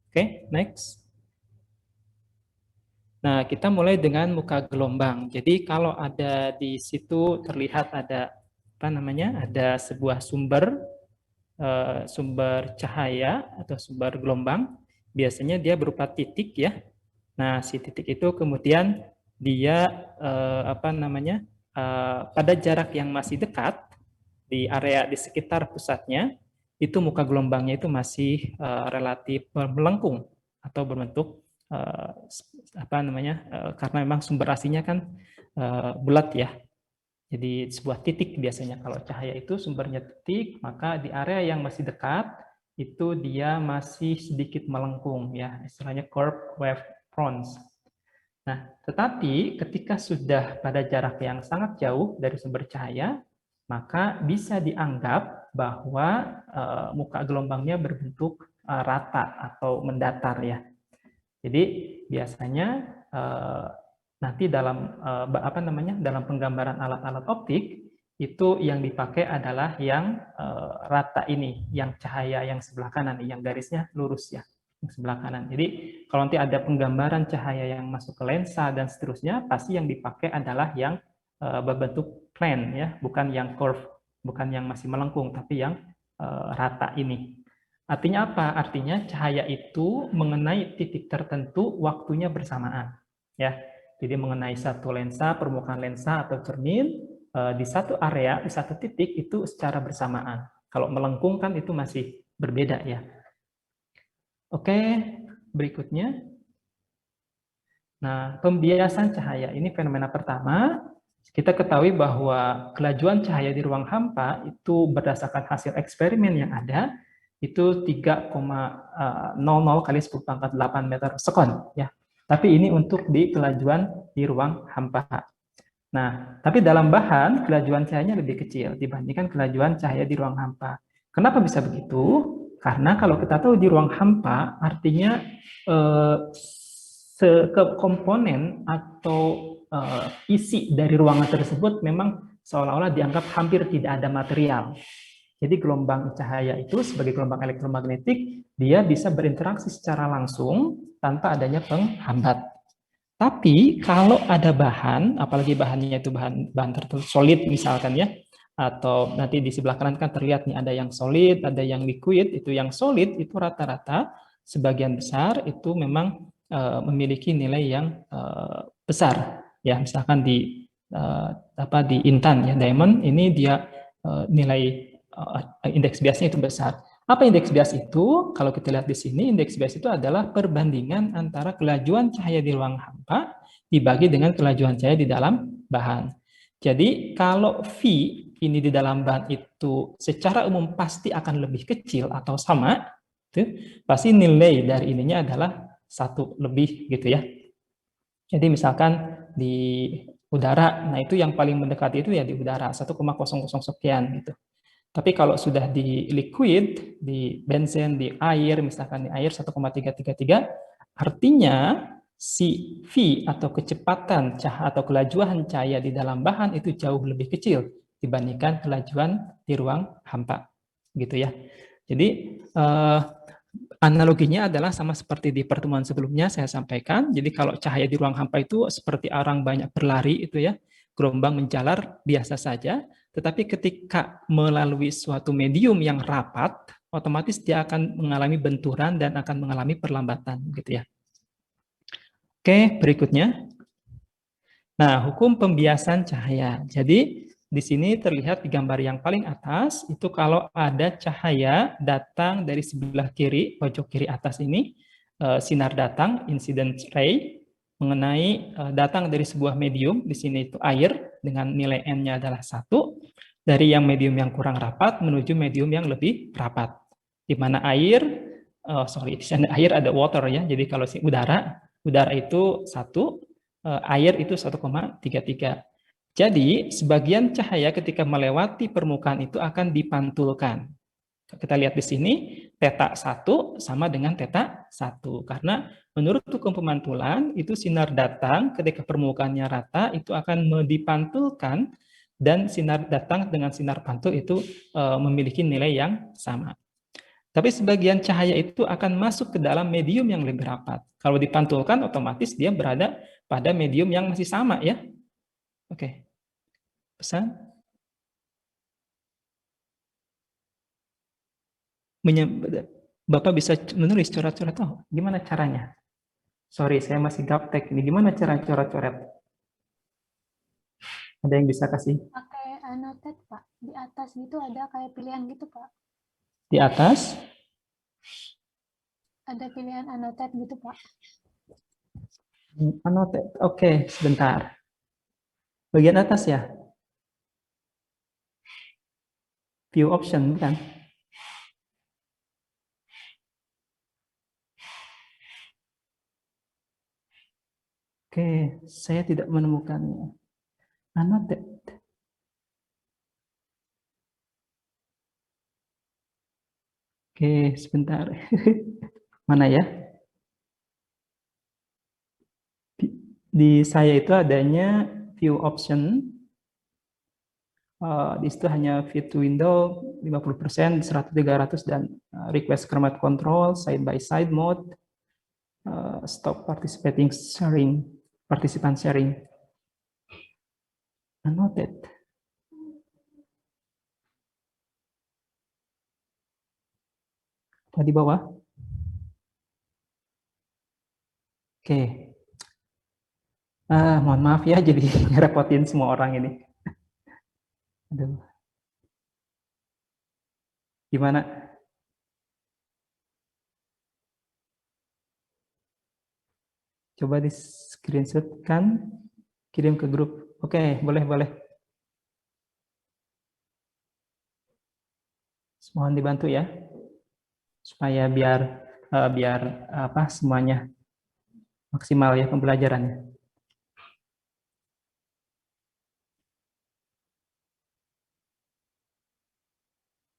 Oke, next. Nah, kita mulai dengan muka gelombang. Jadi kalau ada di situ terlihat ada apa namanya? Ada sebuah sumber cahaya atau sumber gelombang. Biasanya dia berupa titik ya. Nah, si titik itu kemudian dia apa namanya? Pada jarak yang masih dekat di area di sekitar pusatnya itu muka gelombangnya itu masih relatif melengkung atau berbentuk uh, apa namanya karena memang sumber aslinya kan bulat ya. Jadi sebuah titik biasanya kalau cahaya itu sumbernya titik, maka di area yang masih dekat itu dia masih sedikit melengkung ya, istilahnya curved wavefronts. Nah, tetapi ketika sudah pada jarak yang sangat jauh dari sumber cahaya, maka bisa dianggap bahwa muka gelombangnya berbentuk rata atau mendatar ya. Jadi biasanya nanti dalam apa namanya dalam penggambaran alat-alat optik itu yang dipakai adalah yang rata ini, yang cahaya yang sebelah kanan, yang garisnya lurus ya, yang sebelah kanan. Jadi kalau nanti ada penggambaran cahaya yang masuk ke lensa dan seterusnya, pasti yang dipakai adalah yang berbentuk plane ya, bukan yang curve, bukan yang masih melengkung, tapi yang rata ini. Artinya apa? Artinya cahaya itu mengenai titik tertentu waktunya bersamaan. Ya, jadi mengenai satu lensa, permukaan lensa atau cermin di satu area, di satu titik itu secara bersamaan. Kalau melengkung kan itu masih berbeda ya. Oke, berikutnya. Nah, pembiasan cahaya ini fenomena pertama. Kita ketahui bahwa kelajuan cahaya di ruang hampa itu berdasarkan hasil eksperimen yang ada itu 3,00 kali 10 pangkat 8 meter sekon ya. Tapi ini untuk di kelajuan di ruang hampa. Nah, tapi dalam bahan kelajuan cahayanya lebih kecil dibandingkan kelajuan cahaya di ruang hampa. Kenapa bisa begitu? Karena kalau kita tahu di ruang hampa artinya komponen atau isi dari ruangan tersebut memang seolah-olah dianggap hampir tidak ada material. Jadi gelombang cahaya itu sebagai gelombang elektromagnetik, dia bisa berinteraksi secara langsung tanpa adanya penghambat. Tapi kalau ada bahan, apalagi bahannya itu bahan tertentu solid misalkan ya, atau nanti di sebelah kanan kan terlihat nih ada yang solid, ada yang liquid. Itu yang solid itu rata-rata sebagian besar itu memang memiliki nilai yang besar ya. Misalkan di apa di intan ya diamond ini dia nilai indeks biasnya itu besar. Apa indeks bias itu? Kalau kita lihat di sini, indeks bias itu adalah perbandingan antara kelajuan cahaya di ruang hampa dibagi dengan kelajuan cahaya di dalam bahan. Jadi kalau V ini di dalam bahan itu secara umum pasti akan lebih kecil atau sama, itu pasti nilai dari ininya adalah 1 lebih gitu ya. Jadi misalkan di udara, nah itu yang paling mendekati itu ya di udara 1,00 sekian gitu. Tapi kalau sudah di liquid, di benzen, di air, misalkan di air 1,333, artinya si V atau kecepatan cahaya atau kelajuan cahaya di dalam bahan itu jauh lebih kecil dibandingkan kelajuan di ruang hampa. Gitu ya. Jadi analoginya adalah sama seperti di pertemuan sebelumnya saya sampaikan. Jadi kalau cahaya di ruang hampa itu seperti orang banyak berlari itu ya, gelombang menjalar biasa saja, tetapi ketika melalui suatu medium yang rapat, otomatis dia akan mengalami benturan dan akan mengalami perlambatan gitu ya. Oke, berikutnya. Nah, hukum pembiasan cahaya. Jadi di sini terlihat di gambar yang paling atas, itu kalau ada cahaya datang dari sebelah kiri, pojok kiri atas ini, sinar datang, incident ray, mengenai datang dari sebuah medium, di sini itu air, dengan nilai N-nya adalah 1, dari yang medium yang kurang rapat menuju medium yang lebih rapat. Di mana air, di sana air ada water ya, jadi kalau udara itu 1, air itu 1,33. Jadi, sebagian cahaya ketika melewati permukaan itu akan dipantulkan. Kita lihat di sini, theta 1 sama dengan theta 1. Karena menurut hukum pemantulan, itu sinar datang ketika permukaannya rata, itu akan dipantulkan, dan sinar datang dengan sinar pantul itu memiliki nilai yang sama. Tapi sebagian cahaya itu akan masuk ke dalam medium yang lebih rapat. Kalau dipantulkan, otomatis dia berada pada medium yang masih sama ya. Oke, pesan. Bapak bisa menulis coret-coret. Oh, gimana caranya? Sorry, saya masih gaptek. Ini gimana cara coret-coret? Ada yang bisa kasih? Pakai annotate, Pak. Di atas gitu ada kayak pilihan gitu, Pak. Di atas? Ada pilihan annotate gitu, Pak. Annotate. Oke, sebentar. Bagian atas ya? View option, bukan? Oke, saya tidak menemukannya. Annotate. Oke, sebentar. Mana ya? Di saya itu adanya view option. Di situ hanya fit to window 50%, 100, 300, dan request format control, side by side mode, stop participating sharing, participant sharing. Annotate. Di bawah. Oke. Mohon maaf ya, jadi ngerepotin semua orang ini. Aduh. Gimana? Coba di screenshot kan, kirim ke grup. Oke, boleh. Mohon dibantu ya, supaya biar apa semuanya maksimal ya pembelajarannya.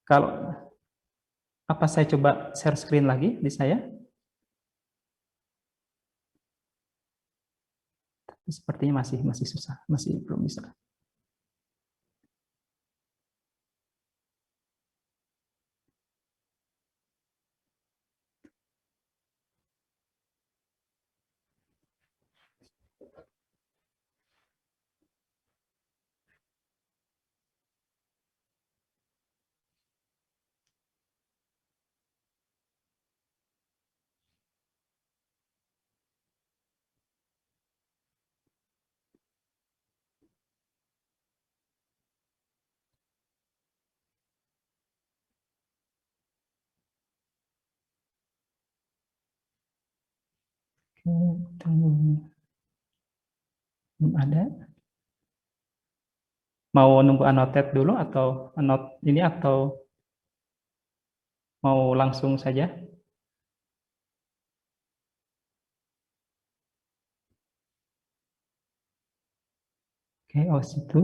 Kalau apa saya coba share screen lagi di saya? Tapi sepertinya masih susah, masih belum bisa. Tunggu. Belum ada. Mau nunggu annotate dulu atau ini atau mau langsung saja? Oke, oh situ.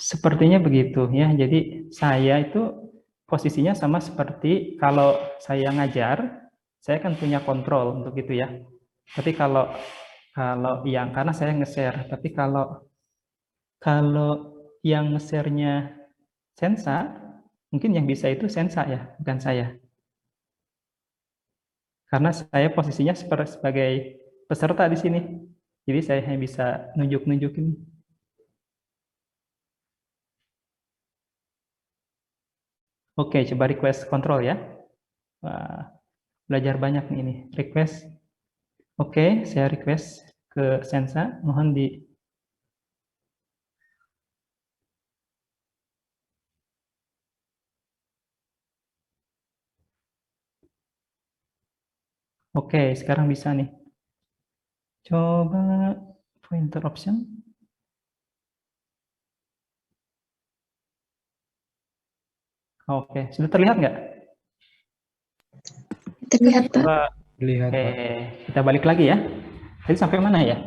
Sepertinya begitu ya. Jadi saya itu posisinya sama seperti kalau saya ngajar, saya kan punya kontrol untuk itu ya. Tapi kalau kalau yang karena saya nge-share, tapi kalau yang nge-share-nya Sensa, mungkin yang bisa itu Sensa ya, bukan saya. Karena saya posisinya sebagai peserta di sini. Jadi saya hanya bisa nunjuk-nunjukin. Oke, coba request control ya. Wah, belajar banyak nih ini. Request. Oke, saya request ke Sensa. Mohon di Oke, sekarang bisa nih. Coba pointer option. Oke, sudah terlihat nggak? Terlihat, Pak. Terlihat, Oke, Pak. kita balik lagi ya. Tadi sampai mana ya?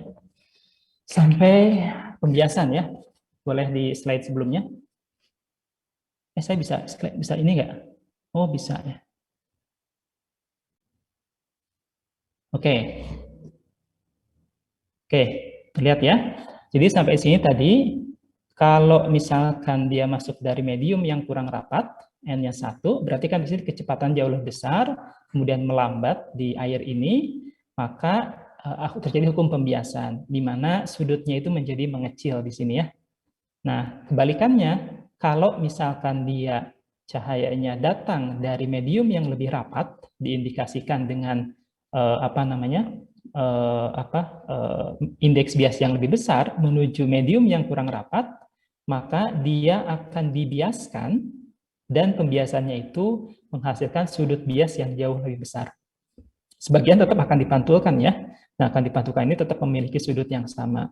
Sampai pembiasan ya. Boleh di slide sebelumnya. Saya bisa ini nggak? Oh, bisa ya. Oke. Oke, terlihat ya. Jadi sampai sini tadi, kalau misalkan dia masuk dari medium yang kurang rapat, N-nya 1, berarti kan di sini kecepatan jauh lebih besar, kemudian melambat di air ini, maka terjadi hukum pembiasan, di mana sudutnya itu menjadi mengecil di sini ya. Nah, kebalikannya, kalau misalkan dia cahayanya datang dari medium yang lebih rapat, diindikasikan dengan apa namanya indeks bias yang lebih besar menuju medium yang kurang rapat, maka dia akan dibiaskan dan pembiasannya itu menghasilkan sudut bias yang jauh lebih besar. Sebagian tetap akan dipantulkan ya. Nah, akan dipantulkan ini tetap memiliki sudut yang sama.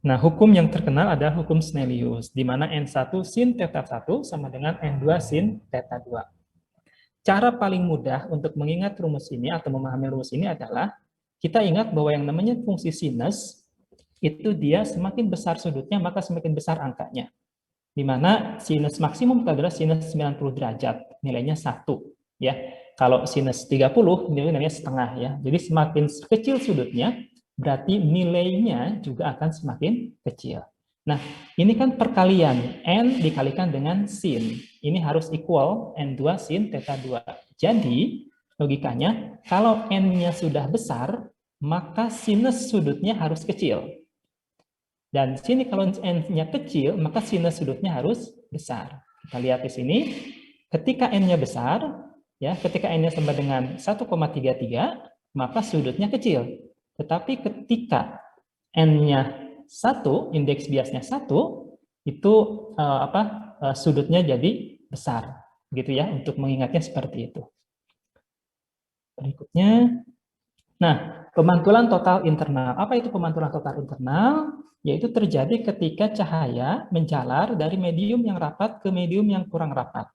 Nah, hukum yang terkenal adalah hukum Snellius, di mana N1 sin theta 1 sama dengan N2 sin theta 2. Cara paling mudah untuk mengingat rumus ini atau memahami rumus ini adalah kita ingat bahwa yang namanya fungsi sinus itu dia semakin besar sudutnya maka semakin besar angkanya. Di mana sinus maksimum adalah sinus 90 derajat, nilainya 1 ya. Kalau sinus 30 nilainya setengah ya. Jadi semakin kecil sudutnya berarti nilainya juga akan semakin kecil. Nah, ini kan perkalian N dikalikan dengan sin. Ini harus equal N2 sin theta 2. Jadi, logikanya, kalau N-nya sudah besar, maka sinus sudutnya harus kecil. Dan sini kalau N-nya kecil, maka sinus sudutnya harus besar. Kita lihat di sini, ketika N-nya besar, ya, ketika N-nya sama dengan 1,33, maka sudutnya kecil. Tetapi ketika N-nya 1, indeks biasnya 1, itu sudutnya jadi besar. Gitu ya, untuk mengingatnya seperti itu. Berikutnya, nah, pemantulan total internal. Apa itu pemantulan total internal? Yaitu terjadi ketika cahaya menjalar dari medium yang rapat ke medium yang kurang rapat.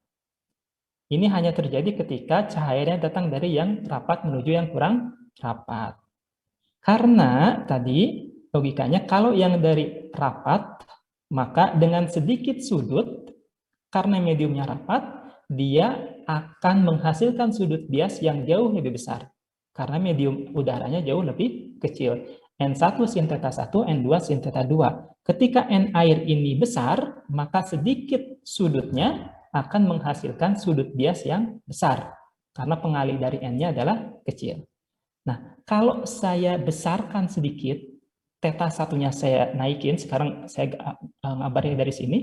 Ini hanya terjadi ketika cahayanya datang dari yang rapat menuju yang kurang rapat. Karena tadi logikanya kalau yang dari rapat, maka dengan sedikit sudut, karena mediumnya rapat, dia akan menghasilkan sudut bias yang jauh lebih besar. Karena medium udaranya jauh lebih kecil. N1 sin theta 1, N2 sin theta 2. Ketika N air ini besar, maka sedikit sudutnya akan menghasilkan sudut bias yang besar. Karena pengalih dari N-nya adalah kecil. Nah, kalau saya besarkan sedikit, theta 1-nya saya naikin, sekarang saya ngabarnya dari sini,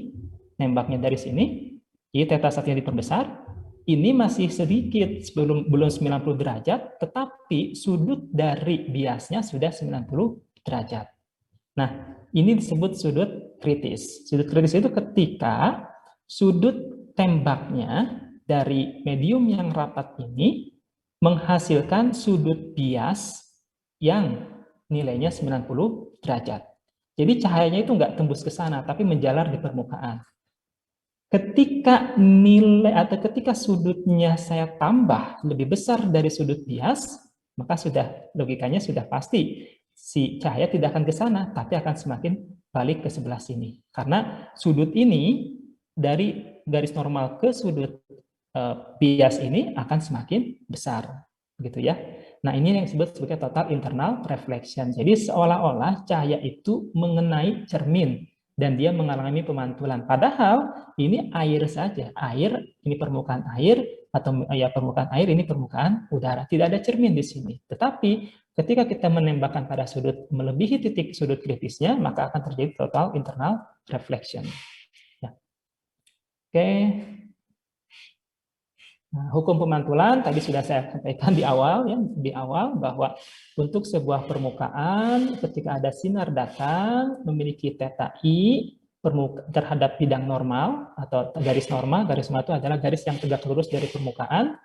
nembaknya dari sini, jadi theta 1-nya diperbesar, ini masih sedikit, belum 90 derajat, tetapi sudut dari biasnya sudah 90 derajat. Nah, ini disebut sudut kritis. Sudut kritis itu ketika sudut tembaknya dari medium yang rapat ini menghasilkan sudut bias yang nilainya 90 derajat. Jadi cahayanya itu nggak tembus ke sana, tapi menjalar di permukaan. Ketika nilai atau ketika sudutnya saya tambah lebih besar dari sudut bias, maka sudah logikanya sudah pasti si cahaya tidak akan ke sana, tapi akan semakin balik ke sebelah sini. Karena sudut ini dari garis normal ke sudut bias ini akan semakin besar, gitu ya. Nah, ini yang disebut sebagai total internal reflection. Jadi seolah-olah cahaya itu mengenai cermin dan dia mengalami pemantulan. Padahal ini air saja. Air, ini permukaan air, atau ya permukaan air, ini permukaan udara. Tidak ada cermin di sini. Tetapi ketika kita menembakkan pada sudut melebihi titik sudut kritisnya, maka akan terjadi total internal reflection. Ya. Oke. Nah, hukum pemantulan tadi sudah saya sampaikan di awal ya, bahwa untuk sebuah permukaan ketika ada sinar datang memiliki theta I terhadap bidang normal atau garis normal itu adalah garis yang tegak lurus dari permukaan.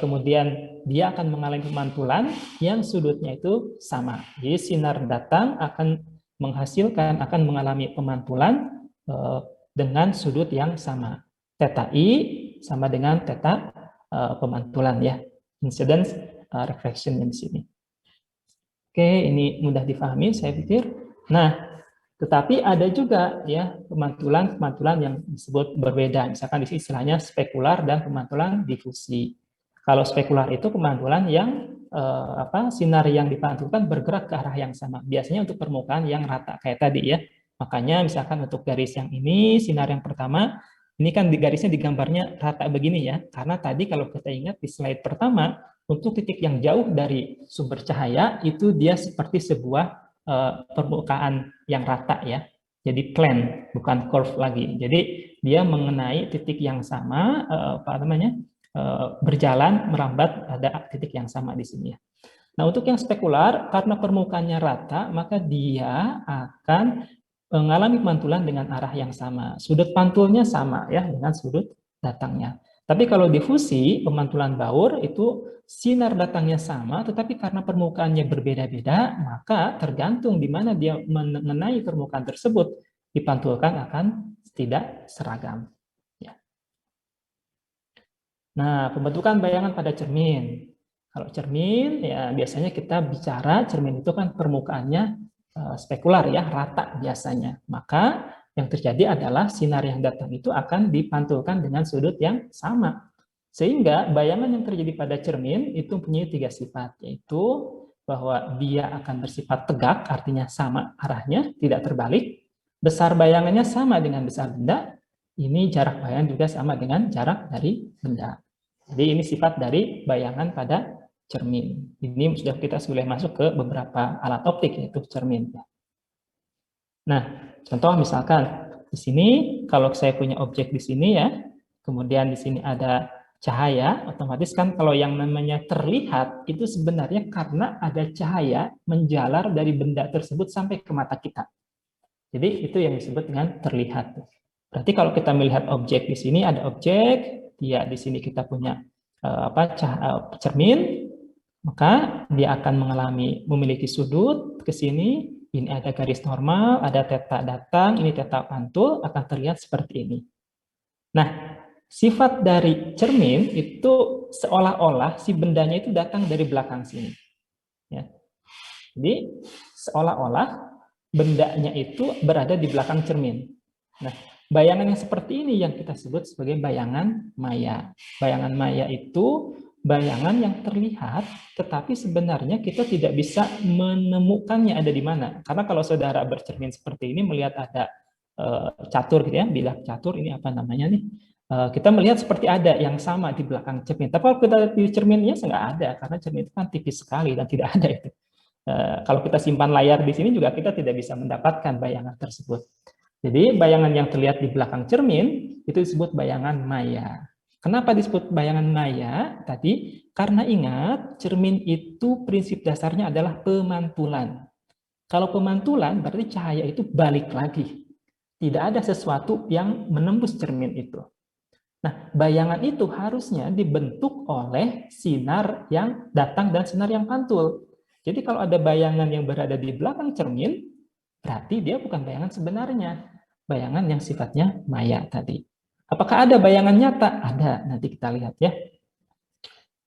Kemudian dia akan mengalami pemantulan yang sudutnya itu sama. Jadi sinar datang akan mengalami pemantulan dengan sudut yang sama. Theta I sama dengan theta pemantulan ya, incidence reflection di sini. Oke, ini mudah difahami saya pikir. Nah, Tetapi ada juga ya pemantulan yang disebut berbeda. Misalkan di sini istilahnya spekular dan pemantulan difusi. Kalau spekular itu pemantulan yang sinar yang dipantulkan bergerak ke arah yang sama. Biasanya untuk permukaan yang rata kayak tadi ya. Makanya misalkan untuk garis yang ini, sinar yang pertama, ini kan garisnya digambarnya rata begini ya. Karena tadi kalau kita ingat di slide pertama, untuk titik yang jauh dari sumber cahaya, itu dia seperti sebuah permukaan yang rata ya. Jadi plane, bukan curve lagi. Jadi dia mengenai titik yang sama, berjalan merambat ada titik yang sama di sini ya. Nah, untuk yang spekular, karena permukaannya rata, maka dia akan mengalami pantulan dengan arah yang sama. Sudut pantulnya sama ya dengan sudut datangnya. Tapi kalau difusi, pemantulan Baur itu sinar datangnya sama, tetapi karena permukaannya berbeda-beda, maka tergantung di mana dia mengenai permukaan tersebut, dipantulkan akan tidak seragam. Ya. Nah, pembentukan bayangan pada cermin. Kalau cermin, ya biasanya kita bicara cermin itu kan permukaannya spekular ya, rata biasanya. Maka yang terjadi adalah sinar yang datang itu akan dipantulkan dengan sudut yang sama. Sehingga bayangan yang terjadi pada cermin itu mempunyai 3 sifat, yaitu bahwa dia akan bersifat tegak, artinya sama arahnya, tidak terbalik. Besar bayangannya sama dengan besar benda, ini jarak bayangan juga sama dengan jarak dari benda. Jadi ini sifat dari bayangan pada cermin. Ini kita sudah masuk ke beberapa alat optik, yaitu cermin. Nah, contoh misalkan di sini kalau saya punya objek di sini ya, kemudian di sini ada cahaya, otomatis kan kalau yang namanya terlihat itu sebenarnya karena ada cahaya menjalar dari benda tersebut sampai ke mata kita. Jadi itu yang disebut dengan terlihat. Berarti kalau kita melihat objek di sini ada objek, ya di sini kita punya cermin, maka dia akan memiliki sudut ke sini. Ini ada garis normal, ada theta datang, ini theta pantul, akan terlihat seperti ini. Nah, sifat dari cermin itu seolah-olah si bendanya itu datang dari belakang sini. Ya. Jadi, seolah-olah bendanya itu berada di belakang cermin. Nah, bayangan yang seperti ini yang kita sebut sebagai bayangan maya. Bayangan maya itu bayangan yang terlihat, tetapi sebenarnya kita tidak bisa menemukannya ada di mana. Karena kalau saudara bercermin seperti ini, melihat ada catur gitu ya, bilah catur, ini apa namanya nih, kita melihat seperti ada yang sama di belakang cermin. Tapi kalau kita di cerminnya nggak ada, karena cermin itu kan tipis sekali dan tidak ada itu. Kalau kita simpan layar di sini juga kita tidak bisa mendapatkan bayangan tersebut. Jadi bayangan yang terlihat di belakang cermin itu disebut bayangan maya. Kenapa disebut bayangan maya tadi? Karena ingat, cermin itu prinsip dasarnya adalah pemantulan. Kalau pemantulan berarti cahaya itu balik lagi. Tidak ada sesuatu yang menembus cermin itu. Nah, bayangan itu harusnya dibentuk oleh sinar yang datang dan sinar yang pantul. Jadi kalau ada bayangan yang berada di belakang cermin, berarti dia bukan bayangan sebenarnya. Bayangan yang sifatnya maya tadi. Apakah ada bayangan nyata? Ada, nanti kita lihat ya.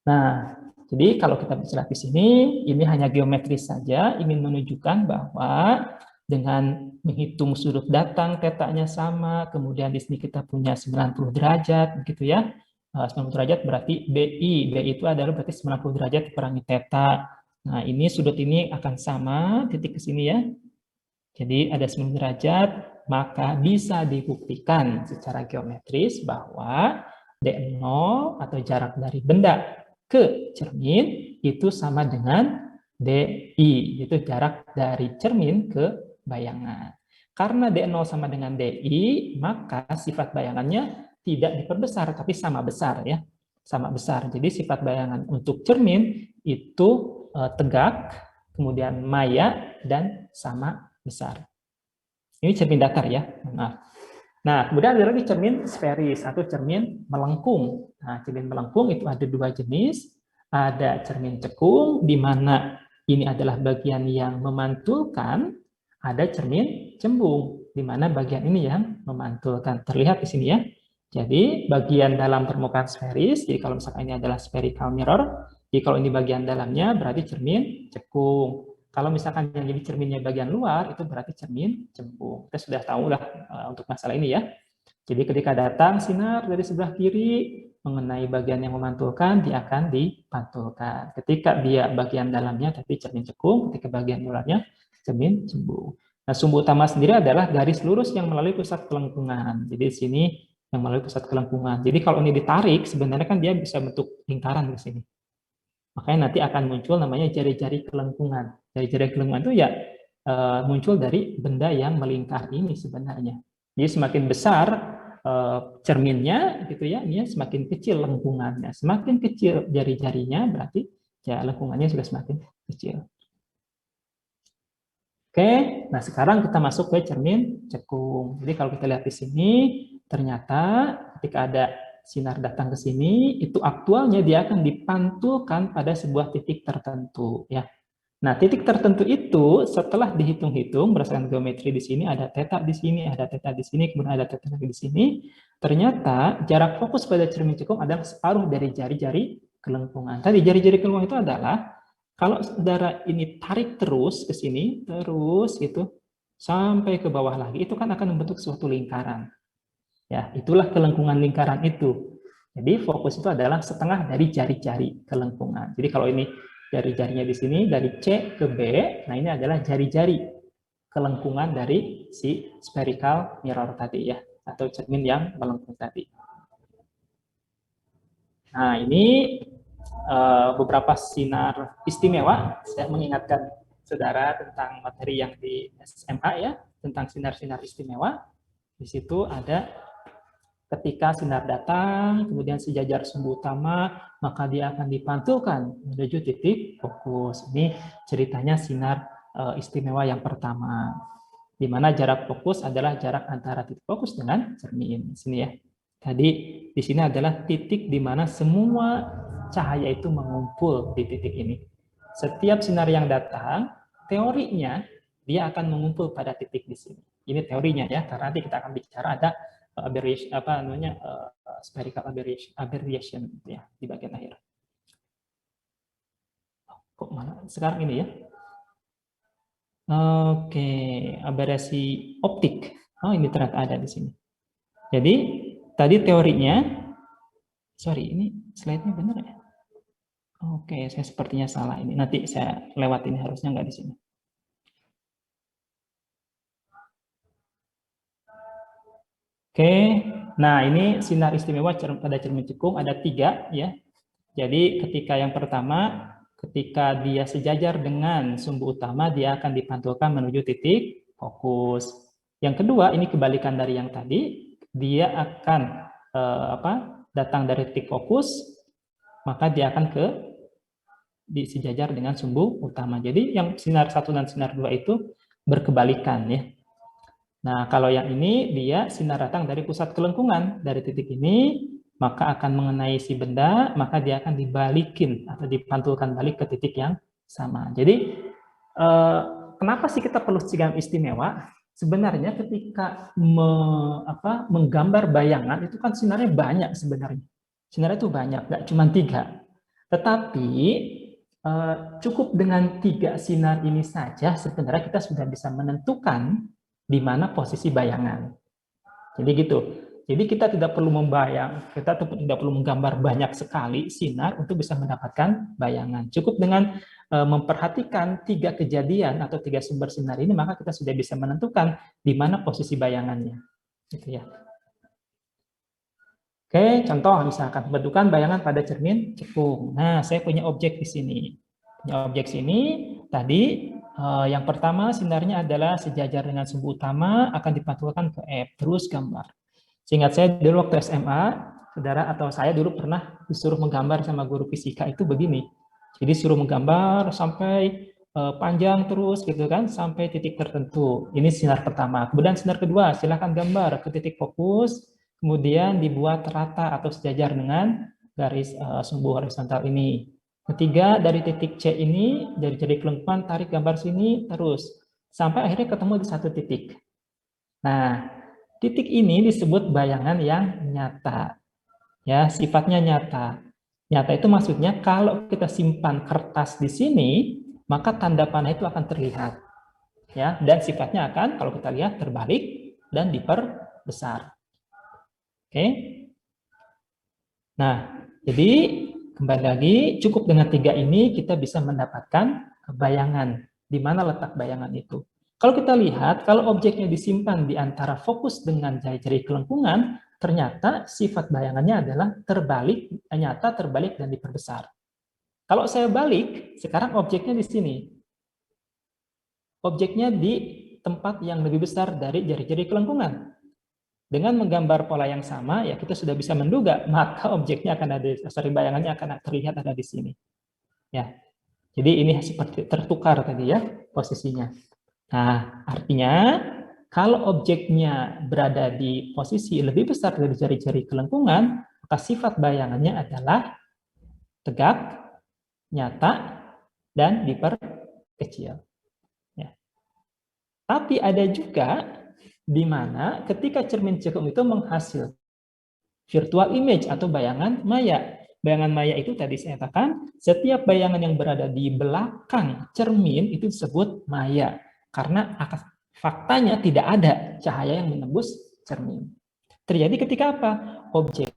Nah, jadi kalau kita bicara di sini, ini hanya geometris saja, ingin menunjukkan bahwa dengan menghitung sudut datang, tetanya sama, kemudian di sini kita punya 90 derajat, begitu ya. 90 derajat berarti BI. BI itu adalah berarti 90 derajat dikurangi theta. Nah, ini sudut ini akan sama, titik ke sini ya. Jadi ada 90 derajat, maka bisa dibuktikan secara geometris bahwa D0 atau jarak dari benda ke cermin itu sama dengan DI, itu jarak dari cermin ke bayangan. Karena D0 sama dengan DI, maka sifat bayangannya tidak diperbesar, tapi sama besar ya. Sama besar. Jadi sifat bayangan untuk cermin itu tegak, kemudian maya, dan sama besar. Ini cermin datar ya. Nah, kemudian ada lagi cermin sferis atau cermin melengkung. Nah, cermin melengkung itu ada 2 jenis. Ada cermin cekung, di mana ini adalah bagian yang memantulkan. Ada cermin cembung, di mana bagian ini yang memantulkan. Terlihat di sini ya. Jadi, bagian dalam permukaan sferis, jadi kalau misalkan ini adalah spherical mirror, jadi kalau ini bagian dalamnya berarti cermin cekung. Kalau misalkan yang jadi cerminnya bagian luar, itu berarti cermin cembung. Kita sudah tahu lah untuk masalah ini ya. Jadi ketika datang sinar dari sebelah kiri mengenai bagian yang memantulkan, dia akan dipantulkan. Ketika dia bagian dalamnya tapi cermin cekung, ketika bagian luarnya cermin cembung. Nah, sumbu utama sendiri adalah garis lurus yang melalui pusat kelengkungan. Jadi di sini yang melalui pusat kelengkungan. Jadi kalau ini ditarik, sebenarnya kan dia bisa bentuk lingkaran di sini. Makanya nanti akan muncul namanya jari-jari kelengkungan. Jari-jari kelengkungan itu ya muncul dari benda yang melingkar ini sebenarnya. Jadi semakin besar cerminnya gitu ya, ini semakin kecil lengkungannya. Semakin kecil jari-jarinya berarti ya lengkungannya sudah semakin kecil. Oke, nah sekarang kita masuk ke cermin cekung. Jadi kalau kita lihat di sini, ternyata ketika ada sinar datang ke sini, itu aktualnya dia akan dipantulkan pada sebuah titik tertentu, ya. Nah, titik tertentu itu setelah dihitung-hitung berdasarkan geometri di sini ada theta di sini, ada theta di sini, kemudian ada theta lagi di sini. Ternyata jarak fokus pada cermin cekung adalah separuh dari jari-jari kelengkungan. Tadi jari-jari kelengkungan itu adalah kalau saudara ini tarik terus ke sini, terus itu sampai ke bawah lagi, itu kan akan membentuk suatu lingkaran. Ya, itulah kelengkungan lingkaran itu. Jadi fokus itu adalah setengah dari jari-jari kelengkungan. Jadi kalau ini jari-jarinya di sini dari C ke B, nah ini adalah jari-jari kelengkungan dari si spherical mirror tadi ya, atau cermin yang melengkung tadi. Nah, ini beberapa sinar istimewa. Saya mengingatkan saudara tentang materi yang di SMA ya, tentang sinar-sinar istimewa. Di situ ada ketika sinar datang, kemudian sejajar sumbu utama, maka dia akan dipantulkan menuju titik fokus. Ini ceritanya sinar istimewa yang pertama, di mana jarak fokus adalah jarak antara titik fokus dengan cermin. Sini ya. Tadi di sini adalah titik di mana semua cahaya itu mengumpul di titik ini. Setiap sinar yang datang, teorinya dia akan mengumpul pada titik di sini. Ini teorinya ya, karena nanti kita akan bicara ada aberration, apa namanya, spherical aberration ya di bagian akhir. Kok mana sekarang ini ya? Oke, aberasi optik. Oh, ini ternyata ada di sini. Jadi tadi teorinya, sorry, ini slide-nya benar ya? Oke, saya sepertinya salah ini. Nanti saya lewat ini, harusnya nggak di sini. Oke, nah ini sinar istimewa pada cermin cekung ada 3 ya. Jadi ketika yang pertama, ketika dia sejajar dengan sumbu utama, dia akan dipantulkan menuju titik fokus. Yang kedua, ini kebalikan dari yang tadi, dia akan datang dari titik fokus, maka dia akan sejajar dengan sumbu utama. Jadi yang sinar 1 dan sinar 2 itu berkebalikan ya. Nah, kalau yang ini dia sinar datang dari pusat kelengkungan, dari titik ini, maka akan mengenai si benda, maka dia akan dibalikin atau dipantulkan balik ke titik yang sama. Jadi, kenapa sih kita perlu sinar istimewa? Sebenarnya ketika menggambar bayangan, itu kan sinarnya banyak sebenarnya. Sinarnya itu banyak, nggak cuma 3. Tetapi, cukup dengan 3 sinar ini saja, sebenarnya kita sudah bisa menentukan di mana posisi bayangan. Jadi gitu. Jadi kita tidak perlu kita tidak perlu menggambar banyak sekali sinar untuk bisa mendapatkan bayangan. Cukup dengan memperhatikan 3 kejadian atau 3 sumber sinar ini, maka kita sudah bisa menentukan di mana posisi bayangannya. Gitu ya. Oke, contoh misalkan bentukan bayangan pada cermin cekung. Nah, saya punya objek di sini. Punya objek sini tadi. Yang pertama sinarnya adalah sejajar dengan sumbu utama, akan dipantulkan ke F, terus gambar. Seingat saya dulu waktu SMA, saudara atau saya dulu pernah disuruh menggambar sama guru fisika itu begini. Jadi suruh menggambar sampai panjang terus gitu kan, sampai titik tertentu. Ini sinar pertama. Kemudian sinar kedua, silakan gambar ke titik fokus, kemudian dibuat rata atau sejajar dengan garis sumbu horizontal ini. Ketiga, dari titik C ini, dari jari kelengkungan, tarik gambar sini, terus. Sampai akhirnya ketemu di satu titik. Nah, titik ini disebut bayangan yang nyata. Ya, sifatnya nyata. Nyata itu maksudnya kalau kita simpan kertas di sini, maka tanda panah itu akan terlihat. Ya, dan sifatnya akan, kalau kita lihat, terbalik dan diperbesar. Oke. Nah, jadi kembali lagi, cukup dengan 3 ini kita bisa mendapatkan bayangan. Di mana letak bayangan itu? Kalau kita lihat, kalau objeknya disimpan di antara fokus dengan jari-jari kelengkungan, ternyata sifat bayangannya adalah terbalik, nyata, terbalik, dan diperbesar. Kalau saya balik, sekarang objeknya di sini. Objeknya di tempat yang lebih besar dari jari-jari kelengkungan. Dengan menggambar pola yang sama, ya kita sudah bisa menduga, maka objeknya akan ada, bayangannya akan terlihat ada di sini. Ya, jadi ini seperti tertukar tadi ya posisinya. Nah, artinya kalau objeknya berada di posisi lebih besar dari jari-jari kelengkungan, maka sifat bayangannya adalah tegak, nyata, dan diperkecil. Ya. Tapi ada juga di mana ketika cermin cekung itu menghasilkan virtual image atau bayangan maya. Bayangan maya itu tadi saya katakan, setiap bayangan yang berada di belakang cermin itu disebut maya. Karena faktanya tidak ada cahaya yang menembus cermin. Terjadi ketika apa? Objek